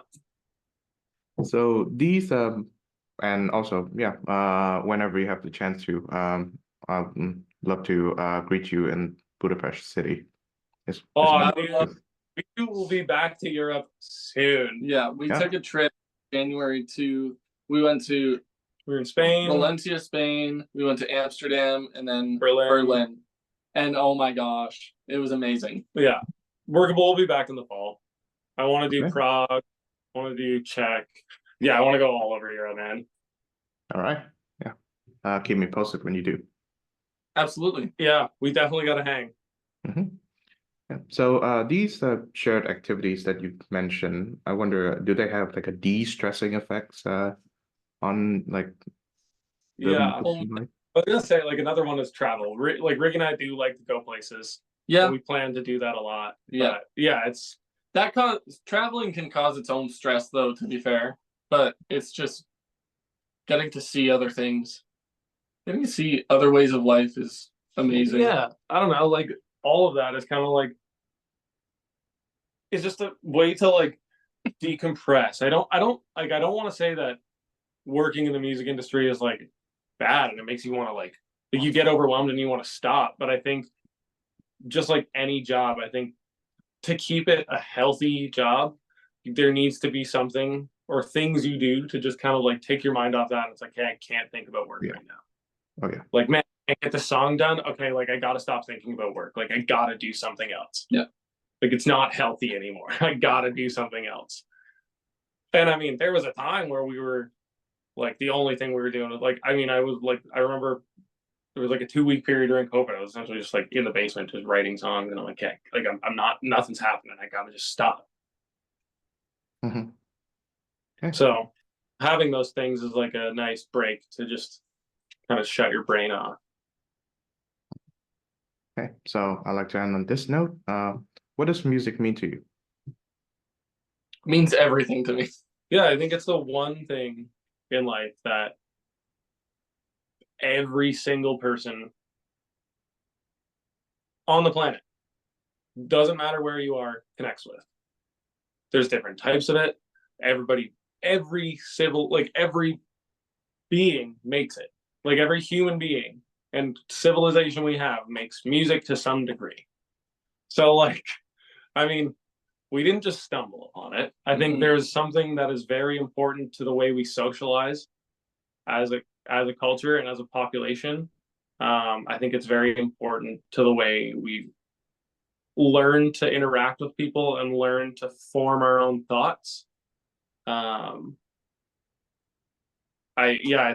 So these and also whenever you have the chance to I'd love to greet you in Budapest city. We will be back to Europe soon. Yeah, we took a trip in January we were in Spain, Valencia, Spain. We went to Amsterdam and then Berlin. And oh my gosh, it was amazing. Yeah, we'll be back in the fall. I want to do Prague. I want to do Czech. Yeah, I want to go all over Europe, man. All right. Yeah. Keep me posted when you do. Absolutely. Yeah, we definitely got to hang. Yeah. So these shared activities that you've mentioned, I wonder, do they have like a de-stressing effects on like I was gonna say like another one is travel. Like Rick and I do like to go places. Yeah, we plan to do that a lot. Yeah, it's traveling can cause its own stress though, to be fair, but it's just getting to see other things, getting to see other ways of life is amazing. Yeah, I don't know, like all of that is kind of like it's just a way to like decompress. I don't want to say that working in the music industry is like bad and it makes you want to like you get overwhelmed and you want to stop, but I think just like any job, I think to keep it a healthy job, there needs to be something or things you do to just kind of like take your mind off that. It's like, hey, I can't think about work right now. Oh yeah. Like, man, I can't get the song done. Okay, like I gotta stop thinking about work. Like I gotta do something else. Yeah. Like it's not healthy anymore. I gotta do something else. And I mean, there was a time where we were like the only thing we were doing was like, I mean, I remember there was like a 2-week period during COVID. I was essentially just like in the basement, just writing songs, and I'm like, okay, like nothing's happening. I gotta just stop. Okay. So having those things is like a nice break to just kind of shut your brain off. Okay, so I like to end on this note. What does music mean to you? It means everything to me. Yeah, I think it's the one thing in life that every single person on the planet, doesn't matter where you are, connects with. There's different types of it. Every being makes it. Like every human being and civilization we have makes music to some degree. So like, I mean, we didn't just stumble upon it. I think there's something that is very important to the way we socialize as a culture and as a population. I think it's very important to the way we learn to interact with people and learn to form our own thoughts. I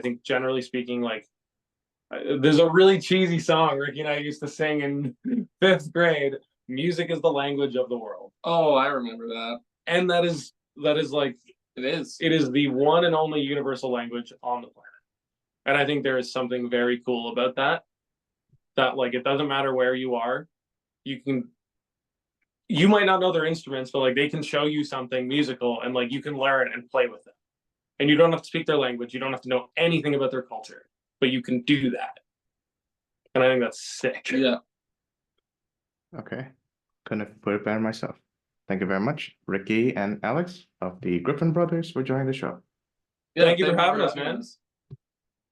think generally speaking, like there's a really cheesy song Ricky and I used to sing in 5th grade. Music is the language of the world. Oh, I remember that. And that is like it is the one and only universal language on the planet. And I think there is something very cool about that. That like it doesn't matter where you are, you might not know their instruments, but like they can show you something musical and like you can learn and play with it. And you don't have to speak their language, you don't have to know anything about their culture, but you can do that. And I think that's sick. Yeah. Okay, couldn't have put it better myself. Thank you very much, Ricky and Alex of the Griffin brothers, for joining the show. Yeah, Thank you for having us, man.